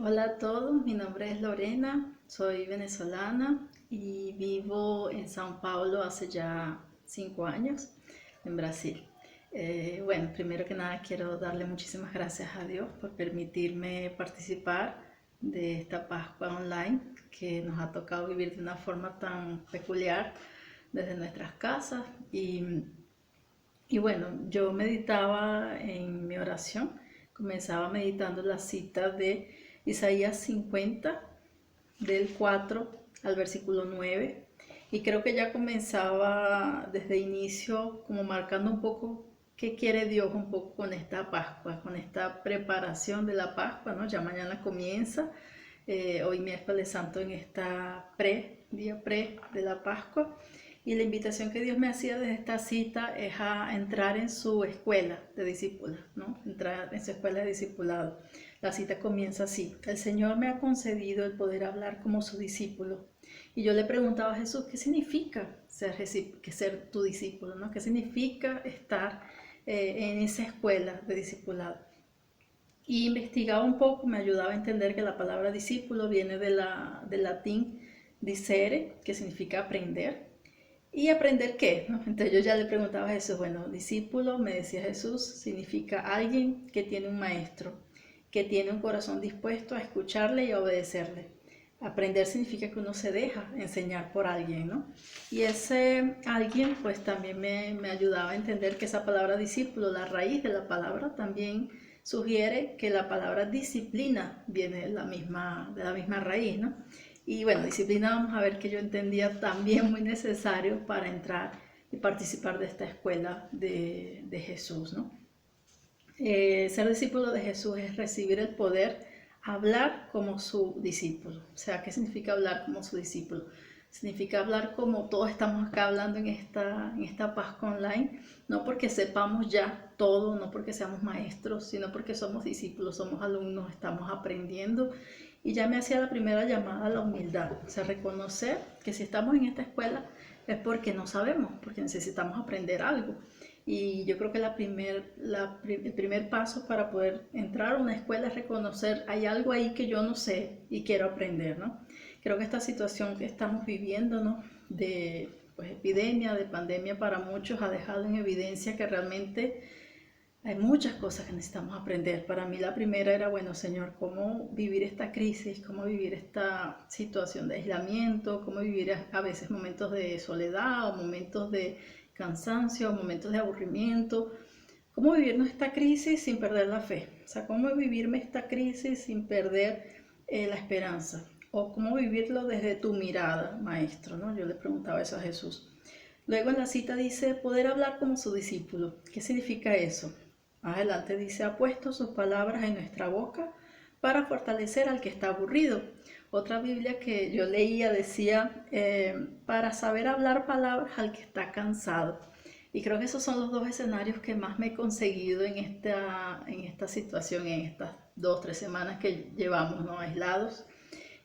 Hola a todos, mi nombre es Lorena, soy venezolana y vivo en Sao Paulo hace ya 5 años, en Brasil. Bueno, primero que nada quiero darle muchísimas gracias a Dios por permitirme participar de esta Pascua online que nos ha tocado vivir de una forma tan peculiar desde nuestras casas y bueno, yo meditaba en mi oración, comenzaba meditando la cita de Isaías 50, del 4 al versículo 9, y creo que ya comenzaba desde inicio como marcando un poco qué quiere Dios un poco con esta Pascua, con esta preparación de la Pascua, ¿no? Ya mañana comienza, hoy miércoles santo en esta día pre de la Pascua. Y la invitación que Dios me hacía desde esta cita es a entrar en su escuela de discípulos, ¿no? Entrar en su escuela de discipulado. La cita comienza así: el Señor me ha concedido el poder hablar como su discípulo. Y yo le preguntaba a Jesús, ¿qué significa ser tu discípulo? ¿No? ¿Qué significa estar en esa escuela de discipulado? Y investigaba un poco, me ayudaba a entender que la palabra discípulo viene del latín dicere, que significa aprender. ¿Y aprender qué? ¿No? Entonces yo ya le preguntaba a Jesús, bueno, discípulo, me decía Jesús, significa alguien que tiene un maestro, que tiene un corazón dispuesto a escucharle y a obedecerle. Aprender significa que uno se deja enseñar por alguien, ¿no? Y ese alguien pues también me ayudaba a entender que esa palabra discípulo, la raíz de la palabra, también sugiere que la palabra disciplina viene de la misma raíz, ¿no? Y bueno, disciplina, vamos a ver, que yo entendía también muy necesario para entrar y participar de esta escuela de Jesús, ¿no? Ser discípulo de Jesús es recibir el poder, hablar como su discípulo. O sea, ¿qué significa hablar como su discípulo? Significa hablar como todos estamos acá hablando en esta Pascua online, no porque sepamos ya todo, no porque seamos maestros, sino porque somos discípulos, somos alumnos, estamos aprendiendo. Y ya me hacía la primera llamada a la humildad, o sea, reconocer que si estamos en esta escuela es porque no sabemos, porque necesitamos aprender algo. Y yo creo que el primer paso para poder entrar a una escuela es reconocer, hay algo ahí que yo no sé y quiero aprender, ¿no? Creo que esta situación que estamos viviendo, ¿no? De pues, epidemia, de pandemia para muchos, ha dejado en evidencia que realmente hay muchas cosas que necesitamos aprender. Para mí la primera era, bueno, Señor, cómo vivir esta crisis, cómo vivir esta situación de aislamiento, cómo vivir a veces momentos de soledad o momentos de cansancio, momentos de aburrimiento. ¿Cómo vivirnos esta crisis sin perder la fe? O sea, ¿cómo vivirme esta crisis sin perder la esperanza? ¿O cómo vivirlo desde tu mirada, maestro? ¿No? Yo le preguntaba eso a Jesús. Luego en la cita dice poder hablar como su discípulo. ¿Qué significa eso? Más adelante dice, ha puesto sus palabras en nuestra boca para fortalecer al que está aburrido. Otra Biblia que yo leía decía, para saber hablar palabras al que está cansado. Y creo que esos son los dos escenarios que más me he conseguido en esta situación, en estas 2, 3 semanas que llevamos, ¿no? Aislados.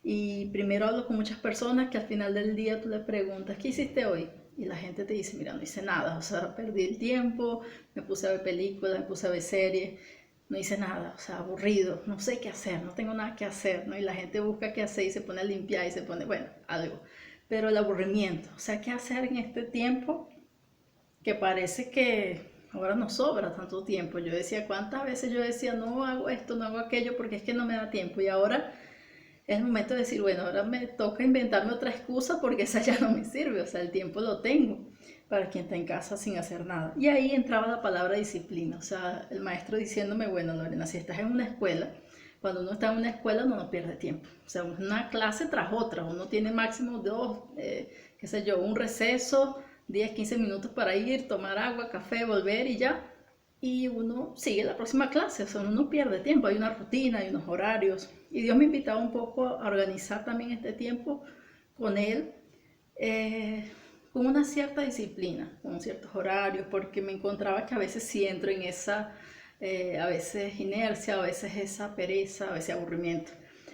Y primero hablo con muchas personas que al final del día tú le preguntas, ¿qué hiciste hoy? Y la gente te dice, mira, no hice nada, o sea, perdí el tiempo, me puse a ver películas, me puse a ver series, no hice nada, o sea, aburrido, no sé qué hacer, no tengo nada que hacer, ¿no? Y la gente busca qué hacer y se pone a limpiar y se pone, bueno, algo. Pero el aburrimiento, o sea, ¿qué hacer en este tiempo que parece que ahora nos sobra tanto tiempo? Yo decía, ¿cuántas veces yo decía, no hago esto, no hago aquello porque es que no me da tiempo? Y ahora es el momento de decir, bueno, ahora me toca inventarme otra excusa porque esa ya no me sirve, o sea, el tiempo lo tengo para quien está en casa sin hacer nada. Y ahí entraba la palabra disciplina, o sea, el maestro diciéndome, bueno, Lorena, si estás en una escuela, cuando uno está en una escuela uno no pierde tiempo, o sea, una clase tras otra, uno tiene máximo dos, qué sé yo, un receso, 10, 15 minutos para ir, tomar agua, café, volver y ya, y uno sigue la próxima clase, o sea, uno no pierde tiempo, hay una rutina, hay unos horarios. Y Dios me invitaba un poco a organizar también este tiempo con Él, eh, con una cierta disciplina, con ciertos horarios, porque me encontraba que a veces sí entro en esa, a veces inercia, a veces esa pereza, a veces aburrimiento.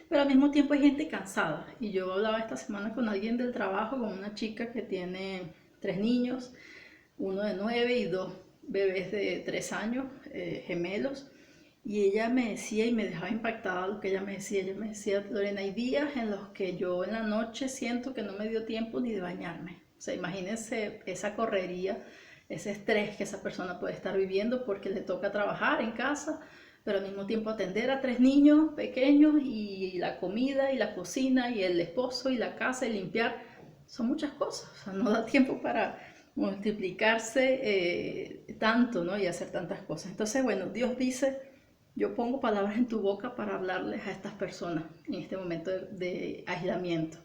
Pero al mismo tiempo hay gente cansada. Y yo hablaba esta semana con alguien del trabajo, con una chica que tiene 3 niños, uno de 9 y dos bebés de 3 años, gemelos. Y ella me decía y me dejaba impactada lo que ella me decía. Ella me decía, Lorena, hay días en los que yo en la noche siento que no me dio tiempo ni de bañarme. O sea, imagínense esa correría, ese estrés que esa persona puede estar viviendo porque le toca trabajar en casa, pero al mismo tiempo atender a 3 niños pequeños y la comida y la cocina y el esposo y la casa y limpiar. Son muchas cosas, o sea, no da tiempo para multiplicarse tanto, ¿no? Y hacer tantas cosas. Entonces, bueno, Dios dice, yo pongo palabras en tu boca para hablarles a estas personas en este momento de aislamiento,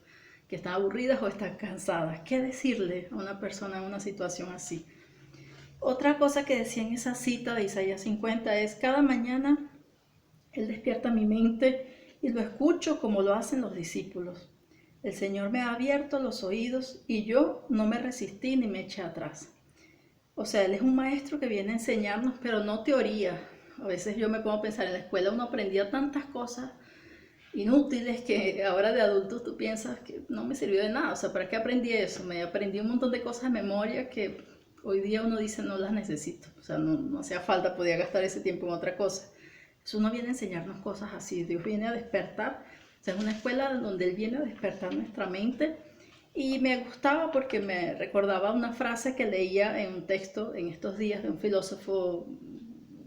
que están aburridas o están cansadas. ¿Qué decirle a una persona en una situación así? Otra cosa que decía en esa cita de Isaías 50 es, cada mañana Él despierta mi mente y lo escucho como lo hacen los discípulos. El Señor me ha abierto los oídos y yo no me resistí ni me eché atrás. O sea, Él es un maestro que viene a enseñarnos, pero no teoría. A veces yo me pongo a pensar, en la escuela uno aprendía tantas cosas inútiles que ahora de adultos tú piensas que no me sirvió de nada. O sea, ¿para qué aprendí eso? Me aprendí un montón de cosas de memoria que hoy día uno dice no las necesito. O sea, no hacía falta, podía gastar ese tiempo en otra cosa. Eso no viene a enseñarnos cosas así. Dios viene a despertar. O sea, es una escuela donde Él viene a despertar nuestra mente. Y me gustaba porque me recordaba una frase que leía en un texto en estos días de un filósofo,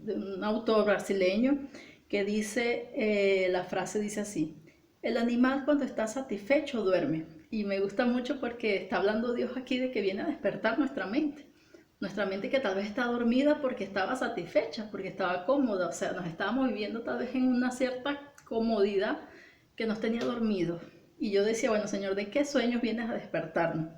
de un autor brasileño, que dice, la frase dice así, el animal cuando está satisfecho duerme. Y me gusta mucho porque está hablando Dios aquí de que viene a despertar nuestra mente que tal vez está dormida porque estaba satisfecha, porque estaba cómoda, o sea, nos estábamos viviendo tal vez en una cierta comodidad que nos tenía dormidos. Y yo decía, bueno, Señor, ¿de qué sueños vienes a despertarnos?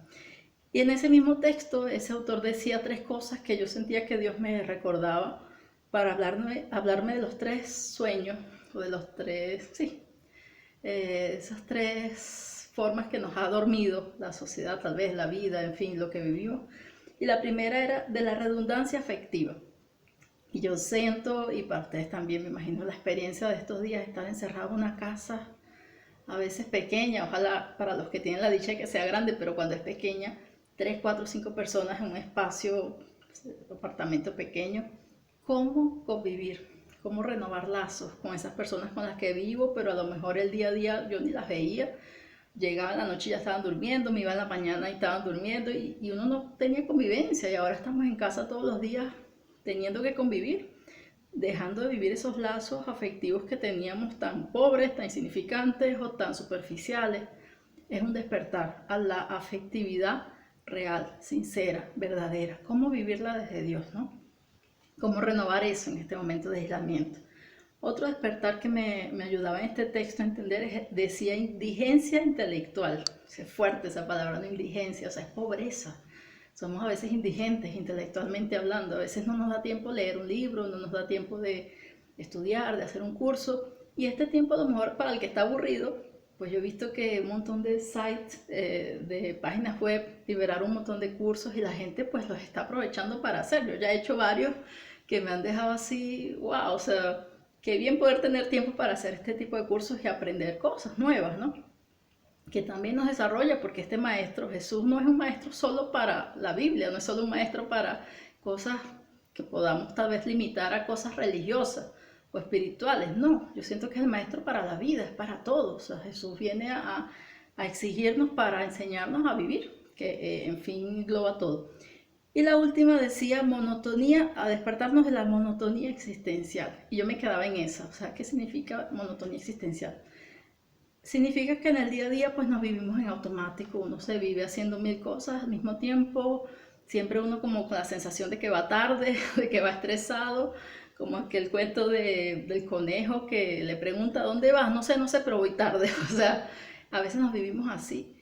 Y en ese mismo texto, ese autor decía 3 cosas que yo sentía que Dios me recordaba para hablarme de los 3 sueños, o de los 3, sí, esas 3 formas que nos ha dormido la sociedad, tal vez la vida, en fin, lo que vivimos. Y la primera era de la redundancia afectiva. Y yo siento, y para ustedes también me imagino la experiencia de estos días, estar encerrado en una casa, a veces pequeña, ojalá para los que tienen la dicha de que sea grande, pero cuando es pequeña, 3, 4, 5 personas en un espacio, un apartamento pequeño, ¿cómo convivir? ¿Cómo renovar lazos con esas personas con las que vivo, pero a lo mejor el día a día yo ni las veía? Llegaba en la noche y ya estaban durmiendo, me iba en la mañana y estaban durmiendo y uno no tenía convivencia y ahora estamos en casa todos los días teniendo que convivir, dejando de vivir esos lazos afectivos que teníamos tan pobres, tan insignificantes o tan superficiales. Es un despertar a la afectividad real, sincera, verdadera. ¿Cómo vivirla desde Dios, no? ¿Cómo renovar eso en este momento de aislamiento? Otro despertar que me ayudaba en este texto a entender decía indigencia intelectual. Es fuerte esa palabra, no indigencia, o sea, es pobreza. Somos a veces indigentes intelectualmente hablando, a veces no nos da tiempo leer un libro, no nos da tiempo de estudiar, de hacer un curso. Y este tiempo a lo mejor para el que está aburrido, pues yo he visto que un montón de sites, de páginas web, liberaron un montón de cursos y la gente pues los está aprovechando para hacer. Yo ya he hecho varios que me han dejado así, wow, o sea, qué bien poder tener tiempo para hacer este tipo de cursos y aprender cosas nuevas, ¿no? Que también nos desarrolla, porque este maestro, Jesús, no es un maestro solo para la Biblia, no es solo un maestro para cosas que podamos tal vez limitar a cosas religiosas o espirituales, no, yo siento que es el maestro para la vida, es para todos, o sea, Jesús viene a exigirnos para enseñarnos a vivir, que en fin engloba todo. Y la última decía monotonía, a despertarnos de la monotonía existencial. Y yo me quedaba en esa, o sea, ¿qué significa monotonía existencial? Significa que en el día a día pues nos vivimos en automático, uno se vive haciendo 1000 cosas al mismo tiempo, siempre uno como con la sensación de que va tarde, de que va estresado, como aquel cuento del conejo que le pregunta ¿dónde vas? No sé, pero voy tarde, o sea, a veces nos vivimos así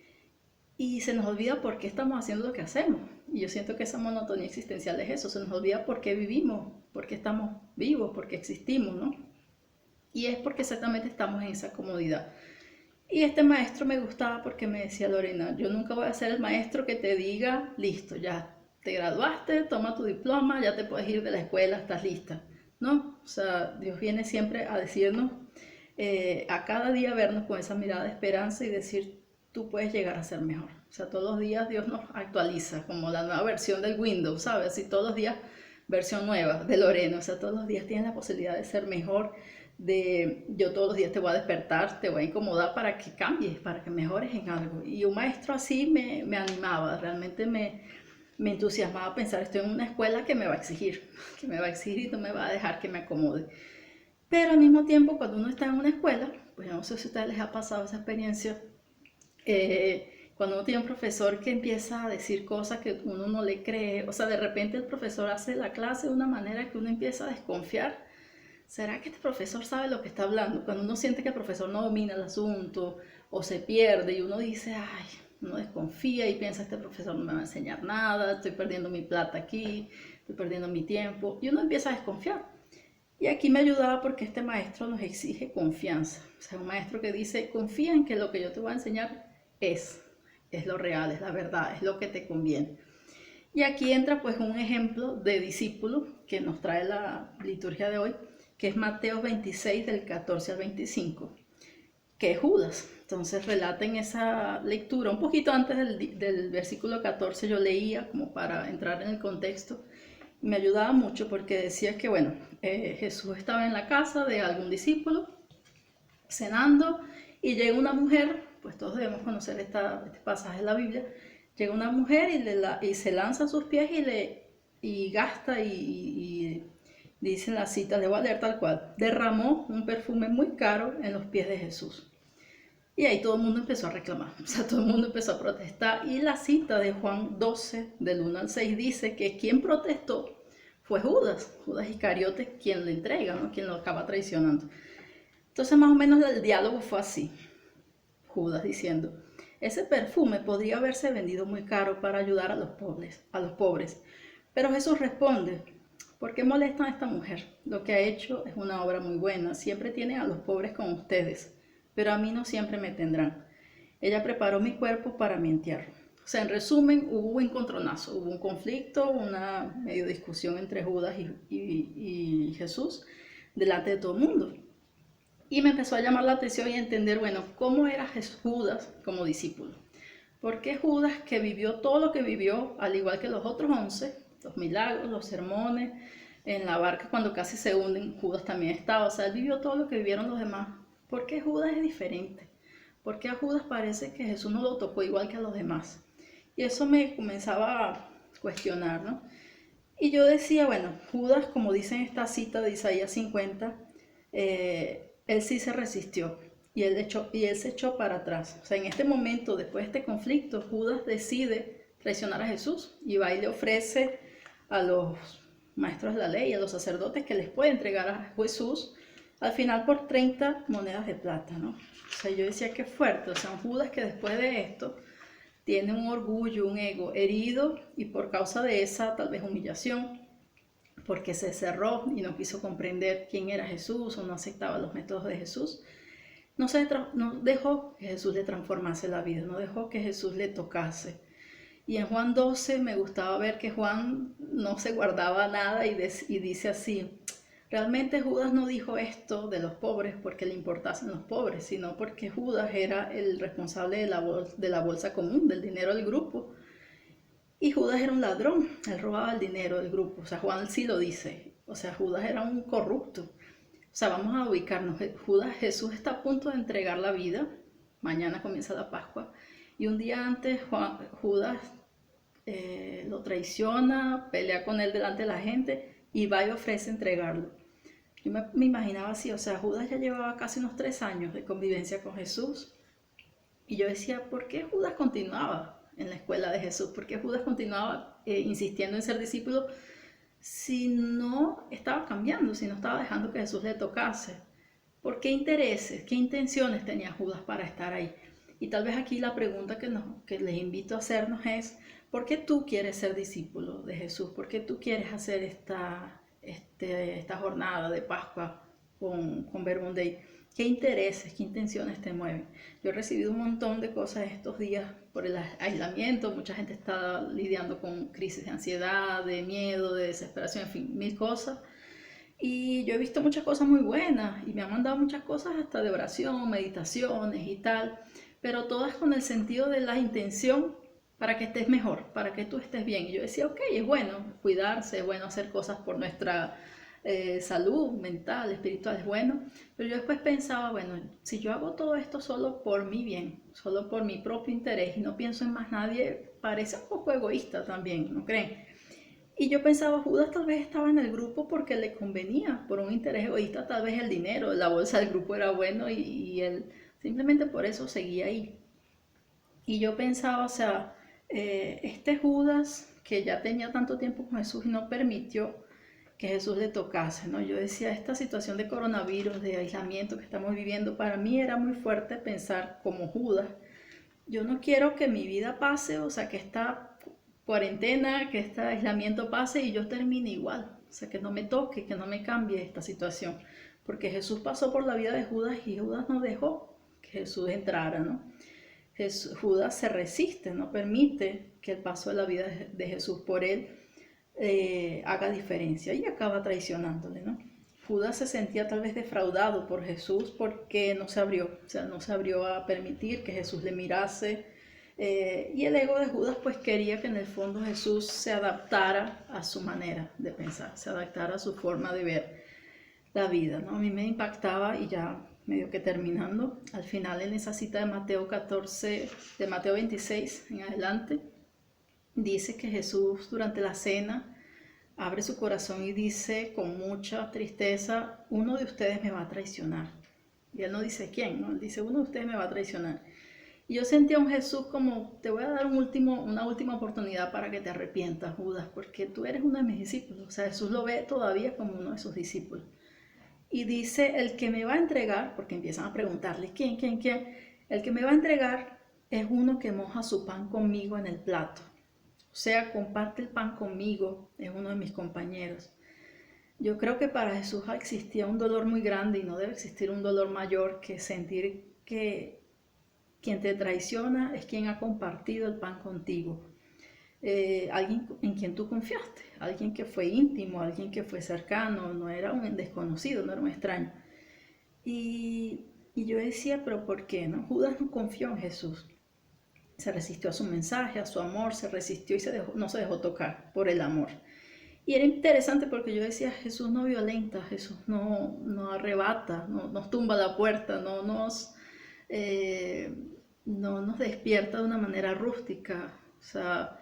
y se nos olvida por qué estamos haciendo lo que hacemos. Y yo siento que esa monotonía existencial es eso, se nos olvida por qué vivimos, por qué estamos vivos, por qué existimos, ¿no? Y es porque exactamente estamos en esa comodidad. Y este maestro me gustaba porque me decía, Lorena, yo nunca voy a ser el maestro que te diga, listo, ya te graduaste, toma tu diploma, ya te puedes ir de la escuela, estás lista. No, o sea, Dios viene siempre a decirnos, a cada día vernos con esa mirada de esperanza y decir, tú puedes llegar a ser mejor. O sea, todos los días Dios nos actualiza, como la nueva versión del Windows, ¿sabes? Así todos los días versión nueva de Lorena. O sea, todos los días tienes la posibilidad de ser mejor, yo todos los días te voy a despertar, te voy a incomodar para que cambies, para que mejores en algo. Y un maestro así me animaba, realmente me entusiasmaba pensar, estoy en una escuela que me va a exigir, que me va a exigir y no me va a dejar que me acomode. Pero al mismo tiempo, cuando uno está en una escuela, pues no sé si a ustedes les ha pasado esa experiencia, cuando uno tiene un profesor que empieza a decir cosas que uno no le cree, o sea, de repente el profesor hace la clase de una manera que uno empieza a desconfiar. ¿Será que este profesor sabe lo que está hablando? Cuando uno siente que el profesor no domina el asunto o se pierde y uno dice, ay, uno desconfía y piensa, este profesor no me va a enseñar nada, estoy perdiendo mi plata aquí, estoy perdiendo mi tiempo, y uno empieza a desconfiar. Y aquí me ayudaba porque este maestro nos exige confianza. O sea, un maestro que dice, confía en que lo que yo te voy a enseñar es lo real, es la verdad, es lo que te conviene. Y aquí entra pues un ejemplo de discípulo que nos trae la liturgia de hoy, que es Mateo 26 del 14 al 25, que es Judas. Entonces relata en esa lectura, un poquito antes del versículo 14 yo leía como para entrar en el contexto. Me ayudaba mucho porque decía que, bueno, Jesús estaba en la casa de algún discípulo, cenando, y llega una mujer, pues todos debemos conocer este pasaje de la Biblia, llega una mujer y se lanza a sus pies y gasta y dice en la cita, le voy a leer tal cual, derramó un perfume muy caro en los pies de Jesús. Y ahí todo el mundo empezó a reclamar, o sea, todo el mundo empezó a protestar. Y la cita de Juan 12, del 1 al 6, dice que quien protestó fue Judas Iscariote, quien lo entrega, ¿no? Quien lo acaba traicionando. Entonces más o menos el diálogo fue así, Judas diciendo, ese perfume podría haberse vendido muy caro para ayudar a los pobres. Pero Jesús responde, ¿por qué molestan a esta mujer? Lo que ha hecho es una obra muy buena, siempre tiene a los pobres con ustedes, pero a mí no siempre me tendrán. Ella preparó mi cuerpo para mi entierro. O sea, en resumen, hubo un encontronazo, hubo un conflicto, una medio discusión entre Judas y Jesús delante de todo el mundo. Y me empezó a llamar la atención y a entender, bueno, cómo era Judas como discípulo. ¿Por qué Judas, que vivió todo lo que vivió, al igual que los otros 11, los milagros, los sermones, en la barca cuando casi se hunden, Judas también estaba, o sea, él vivió todo lo que vivieron los demás? ¿Por qué Judas es diferente? ¿Por qué a Judas parece que Jesús no lo tocó igual que a los demás? Y eso me comenzaba a cuestionar, ¿no? Y yo decía, bueno, Judas, como dice en esta cita de Isaías 50, él sí se resistió y él se echó para atrás. O sea, en este momento, después de este conflicto, Judas decide traicionar a Jesús y va y le ofrece a los maestros de la ley, a los sacerdotes, que les puede entregar a Jesús al final por 30 monedas de plata, ¿no? O sea, yo decía, qué fuerte. O sea, un Judas que después de esto tiene un orgullo, un ego herido, y por causa de esa tal vez humillación, porque se cerró y no quiso comprender quién era Jesús o no aceptaba los métodos de Jesús, no dejó que Jesús le transformase la vida, no dejó que Jesús le tocase. Y en Juan 12 me gustaba ver que Juan no se guardaba nada y dice así, realmente Judas no dijo esto de los pobres porque le importasen los pobres, sino porque Judas era el responsable de la bolsa común, del dinero del grupo. Y Judas era un ladrón, él robaba el dinero del grupo, o sea, Juan sí lo dice, o sea, Judas era un corrupto. O sea, vamos a ubicarnos, Jesús está a punto de entregar la vida, mañana comienza la Pascua, y un día antes Judas lo traiciona, pelea con él delante de la gente y va y ofrece entregarlo. Yo me imaginaba así, o sea, Judas ya llevaba casi unos 3 años de convivencia con Jesús, y yo decía, ¿por qué Judas continuaba en la escuela de Jesús? ¿Por qué Judas continuaba insistiendo en ser discípulo si no estaba cambiando, si no estaba dejando que Jesús le tocase? ¿Por qué intereses, qué intenciones tenía Judas para estar ahí? Y tal vez aquí la pregunta que les invito a hacernos es, ¿por qué tú quieres ser discípulo de Jesús? ¿Por qué tú quieres hacer esta jornada de Pascua con Verbum Dei? ¿Qué intereses, qué intenciones te mueven? Yo he recibido un montón de cosas estos días por el aislamiento, mucha gente está lidiando con crisis de ansiedad, de miedo, de desesperación, en fin, mil cosas. Y yo he visto muchas cosas muy buenas y me han mandado muchas cosas hasta de oración, meditaciones y tal, pero todas con el sentido de la intención para que estés mejor, para que tú estés bien. Y yo decía, ok, es bueno cuidarse, es bueno hacer cosas por nuestra salud mental, espiritual, es bueno. Pero yo después pensaba, bueno, si yo hago todo esto solo por mi bien, solo por mi propio interés y no pienso en más nadie, parece un poco egoísta también, ¿no creen? Y yo pensaba, Judas tal vez estaba en el grupo porque le convenía, por un interés egoísta, tal vez el dinero, la bolsa del grupo era bueno y él simplemente por eso seguía ahí. Y yo pensaba, o sea, este Judas que ya tenía tanto tiempo con Jesús y no permitió que Jesús le tocase, ¿no? Yo decía, esta situación de coronavirus, de aislamiento que estamos viviendo, para mí era muy fuerte pensar como Judas. Yo no quiero que mi vida pase, o sea, que esta cuarentena, que este aislamiento pase y yo termine igual. O sea, que no me toque, que no me cambie esta situación. Porque Jesús pasó por la vida de Judas y Judas no dejó que Jesús entrara, ¿no? Judas se resiste, no permite que el paso de la vida de Jesús por él haga diferencia y acaba traicionándole, ¿no? Judas se sentía tal vez defraudado por Jesús porque no se abrió, o sea, no se abrió a permitir que Jesús le mirase. Y el ego de Judas pues quería que en el fondo Jesús se adaptara a su manera de pensar, se adaptara a su forma de ver la vida, ¿no? A mí me impactaba y ya medio que terminando, al final en esa cita de Mateo 14, de Mateo 26 en adelante, dice que Jesús durante la cena abre su corazón y dice con mucha tristeza, uno de ustedes me va a traicionar. Y él no dice quién, ¿no? Él dice, uno de ustedes me va a traicionar. Y yo sentía a un Jesús como, te voy a dar una última oportunidad para que te arrepientas, Judas, porque tú eres uno de mis discípulos. O sea, Jesús lo ve todavía como uno de sus discípulos. Y dice, el que me va a entregar, porque empiezan a preguntarle, ¿quién? El que me va a entregar es uno que moja su pan conmigo en el plato. O sea, comparte el pan conmigo, es uno de mis compañeros. Yo creo que para Jesús existía un dolor muy grande y no debe existir un dolor mayor que sentir que quien te traiciona es quien ha compartido el pan contigo. Alguien en quien tú confiaste, alguien que fue íntimo, alguien que fue cercano, no era un desconocido, no era un extraño. Y yo decía, pero ¿por qué? ¿No? Judas no confió en Jesús. Se resistió a su mensaje, a su amor, se resistió y no se dejó tocar por el amor. Y era interesante porque yo decía, Jesús no violenta, Jesús no arrebata, no nos tumba la puerta, eh, no nos despierta de una manera rústica. O sea,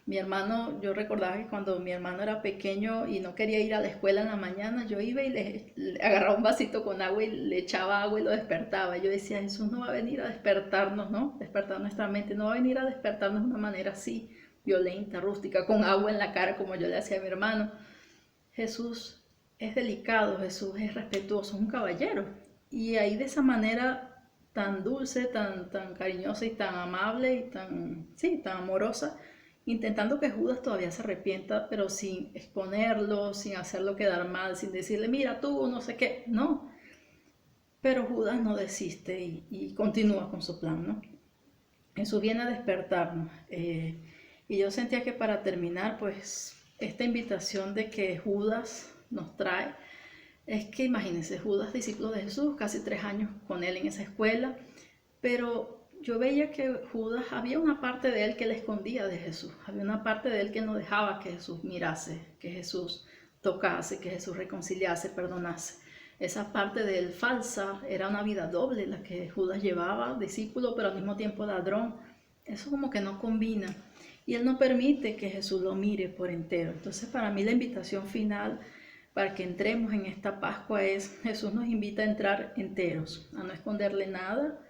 mi hermano, yo recordaba que cuando mi hermano era pequeño y no quería ir a la escuela en la mañana, yo iba y le agarraba un vasito con agua y le echaba agua y lo despertaba. Yo decía, Jesús no va a venir a despertarnos, ¿no? Despertar nuestra mente, no va a venir a despertarnos de una manera así, violenta, rústica, con agua en la cara como yo le hacía a mi hermano. Jesús es delicado, Jesús es respetuoso, es un caballero. Y ahí de esa manera tan dulce, tan cariñosa y tan amable y tan amorosa, intentando que Judas todavía se arrepienta, pero sin exponerlo, sin hacerlo quedar mal, sin decirle, mira tú, no sé qué, no. Pero Judas no desiste y continúa con su plan, ¿no? Jesús viene a despertarnos. Y yo sentía que para terminar, pues, esta invitación de que Judas nos trae, es que imagínense, Judas, discípulo de Jesús, casi 3 años con él en esa escuela, pero yo veía que Judas, había una parte de él que le escondía de Jesús, había una parte de él que no dejaba que Jesús mirase, que Jesús tocase, que Jesús reconciliase, perdonase. Esa parte de él falsa era una vida doble la que Judas llevaba, discípulo, pero al mismo tiempo ladrón. Eso como que no combina. Y él no permite que Jesús lo mire por entero. Entonces para mí la invitación final para que entremos en esta Pascua es, Jesús nos invita a entrar enteros, a no esconderle nada,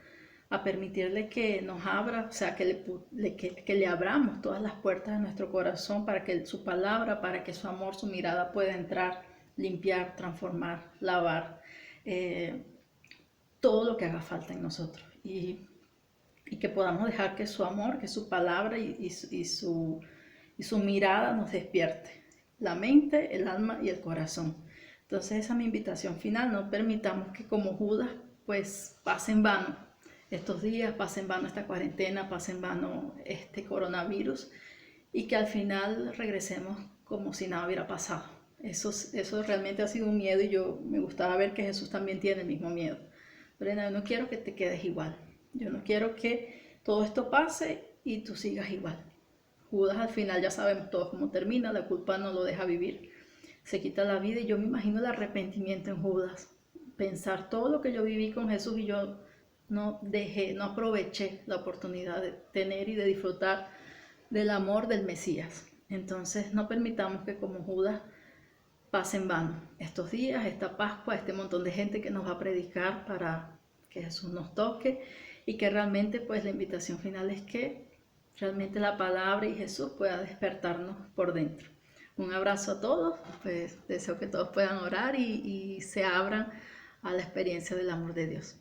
a permitirle que nos abra, o sea, que le abramos todas las puertas de nuestro corazón para que su palabra, para que su amor, su mirada pueda entrar, limpiar, transformar, lavar, todo lo que haga falta en nosotros. Y que podamos dejar que su amor, que su palabra y su mirada nos despierte la mente, el alma y el corazón. Entonces esa es mi invitación final, no permitamos que como Judas pues pase en vano estos días, pase en vano esta cuarentena, pase en vano este coronavirus y que al final regresemos como si nada hubiera pasado. Eso realmente ha sido un miedo y yo me gustaba ver que Jesús también tiene el mismo miedo. Brenda, yo no quiero que te quedes igual, yo no quiero que todo esto pase y tú sigas igual. Judas al final ya sabemos todos cómo termina, la culpa no lo deja vivir, se quita la vida y yo me imagino el arrepentimiento en Judas, pensar todo lo que yo viví con Jesús y yo no dejé, no aproveché la oportunidad de tener y de disfrutar del amor del Mesías. Entonces no permitamos que como Judas pase en vano estos días, esta Pascua, este montón de gente que nos va a predicar para que Jesús nos toque y que realmente pues la invitación final es que realmente la palabra y Jesús pueda despertarnos por dentro. Un abrazo a todos, pues deseo que todos puedan orar y se abran a la experiencia del amor de Dios.